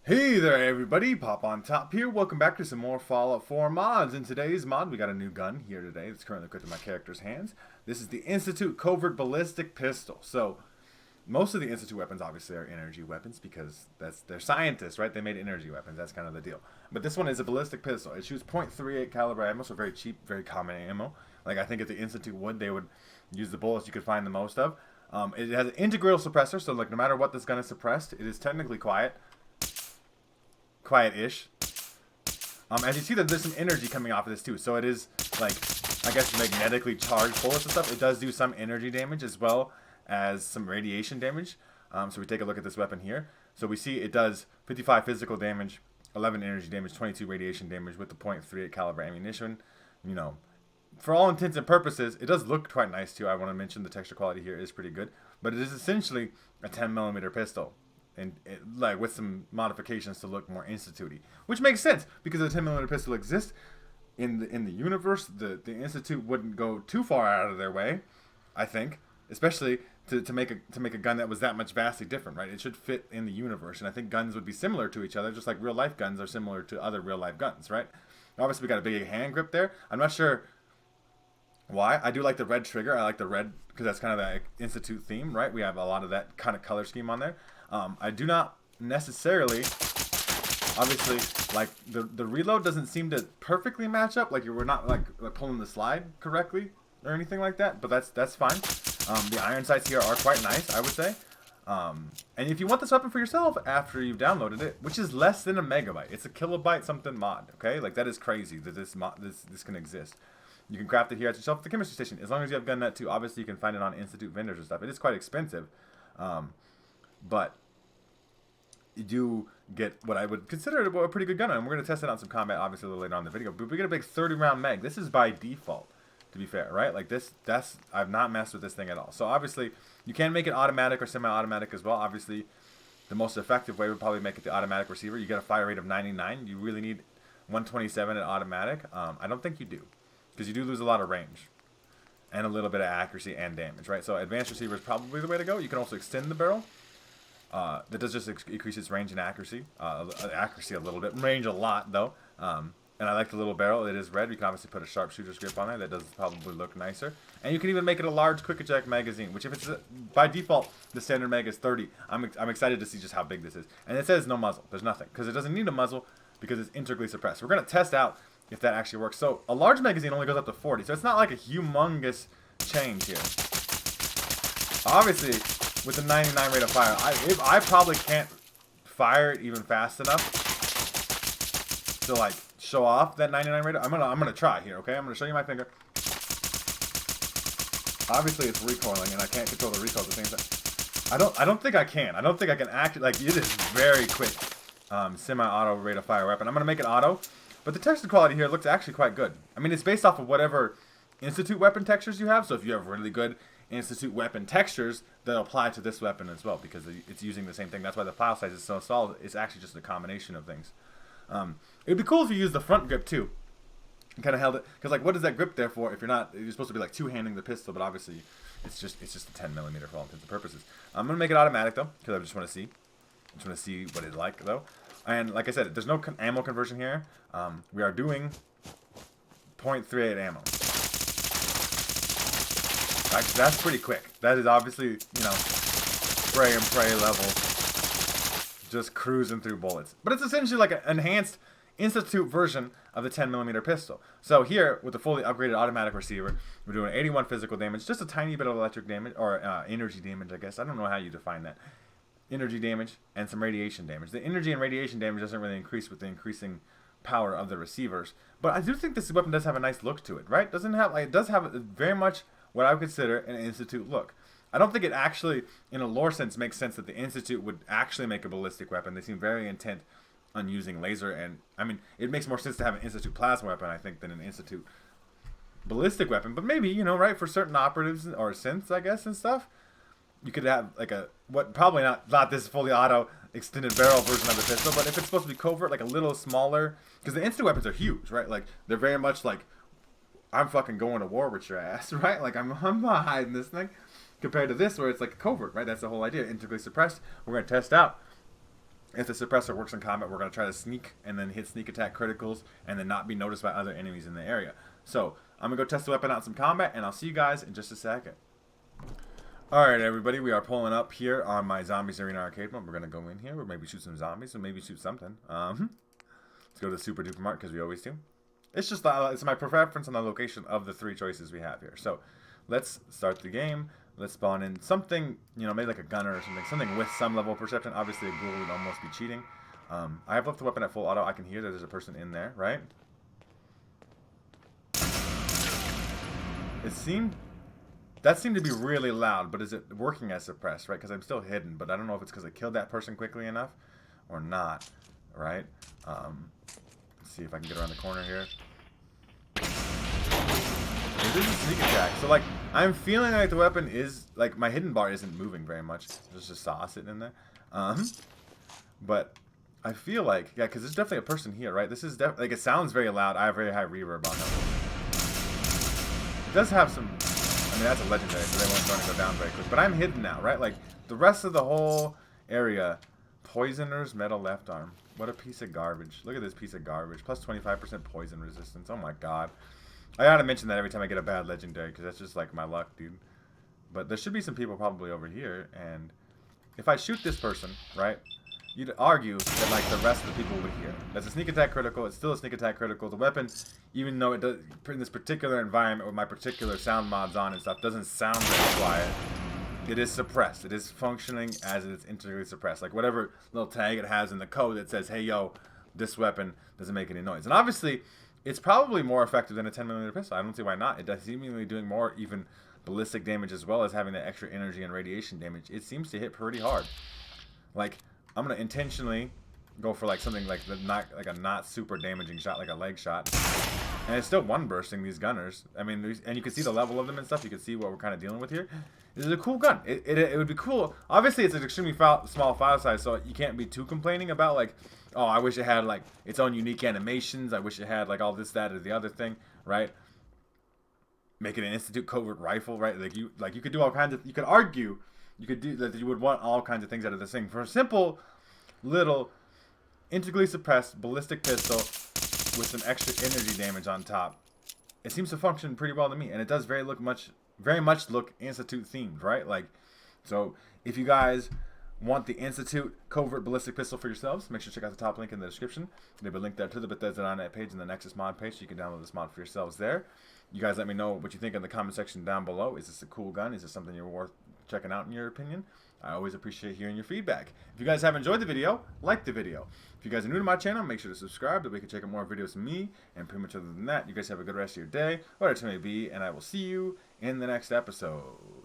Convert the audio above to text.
Hey there everybody, Pop on Top here. Welcome back to some more Fallout 4 mods. In today's mod, we got a new gun here today that's currently equipped in my character's hands. This is the Institute Covert Ballistic Pistol. So, most of the Institute weapons obviously are energy weapons because they're scientists, right? They made energy weapons, that's kind of the deal. But this one is a ballistic pistol. It shoots .38 caliber ammo, so very cheap, very common ammo. Like I think if the Institute would, they would use the bullets you could find the most of. It has an integral suppressor, so like no matter what this gun is suppressed, it is technically quiet-ish. As you see, that there's some energy coming off of this too, so it is like, I guess, magnetically charged bullets and stuff. It does do some energy damage as well as some radiation damage. So we take a look at this weapon here. So we see it does 55 physical damage, 11 energy damage, 22 radiation damage with the .38 caliber ammunition. You know, for all intents and purposes, it does look quite nice too. I want to mention the texture quality here is pretty good, but it is essentially a 10mm pistol. And like with some modifications to look more institute-y, which makes sense because the 10mm pistol exists in the universe. The Institute wouldn't go too far out of their way, I think, especially to make a gun that was that much vastly different, right? It should fit in the universe, and I think guns would be similar to each other, just like real life guns are similar to other real life guns, right? Obviously, we got a big hand grip there. I'm not sure why. I do like the red trigger. I like the red because that's kind of the Institute theme, right? We have a lot of that kind of color scheme on there. I do not necessarily, obviously, like the reload doesn't seem to perfectly match up. Like we're not like pulling the slide correctly or anything like that, but that's fine. The iron sights here are quite nice, I would say. And if you want this weapon for yourself after you've downloaded it, which is less than a megabyte, it's a kilobyte something mod. Okay, like that is crazy that this can exist. You can craft it here at yourself at the chemistry station as long as you have GunNet too. Obviously, you can find it on Institute vendors and stuff. It is quite expensive, but you do get what I would consider a pretty good gun, and we're going to test it on some combat, obviously, a little later on in the video. But we get a big 30-round mag. This is by default, to be fair, right? Like I've not messed with this thing at all. So obviously, you can make it automatic or semi-automatic as well. Obviously, the most effective way would probably make it the automatic receiver. You get a fire rate of 99. You really need 127 at automatic. I don't think you do, because you do lose a lot of range and a little bit of accuracy and damage, right? So advanced receiver is probably the way to go. You can also extend the barrel. That does just increase its range and accuracy. Accuracy a little bit. Range a lot, though. And I like the little barrel. It is red. You can obviously put a sharpshooter's grip on there. That does probably look nicer. And you can even make it a large quick eject magazine, which if it's by default, the standard mag is 30. I'm excited to see just how big this is. And it says no muzzle. There's nothing. Because it doesn't need a muzzle because it's integrally suppressed. We're going to test out if that actually works. So a large magazine only goes up to 40. So it's not like a humongous change here. Obviously, with the 99 rate of fire, I probably can't fire it even fast enough to like show off that 99 rate. I'm gonna try here, okay? I'm gonna show you my finger. Obviously, it's recoiling, and I can't control the recoil at the same time. I don't think I can. I don't think I can act like it is very quick, semi-auto rate of fire weapon. I'm gonna make it auto, but the texture quality here looks actually quite good. I mean, it's based off of whatever Institute weapon textures you have. So if you have really good Institute weapon textures, that apply to this weapon as well because it's using the same thing. That's why the file size is so small. It's actually just a combination of things. It'd be cool if you used the front grip too. And kind of held it because like what is that grip there for if you're supposed to be like two-handing the pistol, but obviously it's just a 10mm for all intents and purposes. I'm gonna make it automatic though because I just want to see. I just want to see what it's like though. And like I said, there's no ammo conversion here. We are doing .38 ammo. That's pretty quick. That is obviously, you know, spray and pray level. Just cruising through bullets. But it's essentially like an enhanced Institute version of the 10mm pistol. So here, with the fully upgraded automatic receiver, we're doing 81 physical damage, just a tiny bit of electric damage, or energy damage, I guess. I don't know how you define that. Energy damage and some radiation damage. The energy and radiation damage doesn't really increase with the increasing power of the receivers. But I do think this weapon does have a nice look to it, right? It does have very much what I would consider an Institute look. I don't think it actually, in a lore sense, makes sense that the Institute would actually make a ballistic weapon. They seem very intent on using laser, and I mean, it makes more sense to have an Institute plasma weapon, I think, than an Institute ballistic weapon. But maybe, you know, right, for certain operatives or synths, I guess, and stuff, you could have like probably not this fully auto extended barrel version of the pistol, but if it's supposed to be covert, like a little smaller, because the Institute weapons are huge, right? Like they're very much like, I'm fucking going to war with your ass, right? Like I'm not hiding this thing. Compared to this, where it's like a covert, right? That's the whole idea. Integrally suppressed. We're gonna test out If the suppressor works in combat, we're going to try to sneak and then hit sneak attack criticals and then not be noticed by other enemies in the area. So I'm going to go test the weapon out in some combat, and I'll see you guys in just a second. Alright everybody, we are pulling up here on my Zombies Arena arcade mode. We're going to go in here, or maybe shoot some zombies, or maybe shoot something. Let's go to the Super Duper Mart, because we always do. It's just it's my preference on the location of the 3 choices we have here. So let's start the game. Let's spawn in something, you know, maybe like a gunner or something with some level of perception. Obviously, a ghoul would almost be cheating. I have left the weapon at full auto. I can hear that there's a person in there, right? That seemed to be really loud, but is it working as suppressed, right? Because I'm still hidden, but I don't know if it's because I killed that person quickly enough or not, right? Let's see if I can get around the corner here. This is a sneak attack. So, like, I'm feeling like the weapon is, like, my hidden bar isn't moving very much. There's just saw sitting in there. But I feel like, yeah, because there's definitely a person here, right? This is definitely, like, it sounds very loud. I have very high reverb on it. It does have some, I mean, that's a legendary, so they won't going to go down very quick. But I'm hidden now, right? Like, the rest of the whole area, Poisoner's Metal Left Arm. What a piece of garbage. Look at this piece of garbage. Plus 25% poison resistance. Oh, my God. I gotta mention that every time I get a bad legendary, because that's just like my luck, dude. But there should be some people probably over here, and if I shoot this person, right, you'd argue that like the rest of the people would hear. That's a sneak attack critical. It's still a sneak attack critical. The weapon, even though it does in this particular environment with my particular sound mods on and stuff, doesn't sound very quiet. It is suppressed. It is functioning as it's integrally suppressed. Like whatever little tag it has in the code that says, "Hey, yo, this weapon doesn't make any noise." And obviously, it's probably more effective than a 10mm pistol. I don't see why not. It does seemingly doing more even ballistic damage as well as having that extra energy and radiation damage. It seems to hit pretty hard. Like, I'm gonna intentionally go for like something like a not super damaging shot, like a leg shot. And it's still one bursting these gunners. I mean, and you can see the level of them and stuff. You can see what we're kind of dealing with here. This is a cool gun. It would be cool. Obviously, it's an extremely small file size, so you can't be too complaining about like, oh, I wish it had like its own unique animations. I wish it had like all this, that, or the other thing, right? Make it an Institute covert rifle, right? Like you could do all kinds of. You could argue, you could do that. You would want all kinds of things out of this thing for a simple, little, integrally suppressed ballistic pistol with some extra energy damage on top. It seems to function pretty well to me, and it does very much look Institute themed, right? Like, so if you guys want the Institute Covert Ballistic Pistol for yourselves, make sure to check out the top link in the description. They will link there to the Bethesda.net page and the Nexus mod page, so you can download this mod for yourselves there. You guys let me know what you think in the comment section down below. Is this a cool gun? Is this something you're worth checking out in your opinion? I always appreciate hearing your feedback. If you guys have enjoyed the video, like the video. If you guys are new to my channel, make sure to subscribe that we can check out more videos from me. And pretty much other than that, you guys have a good rest of your day, whatever it may be, and I will see you in the next episode.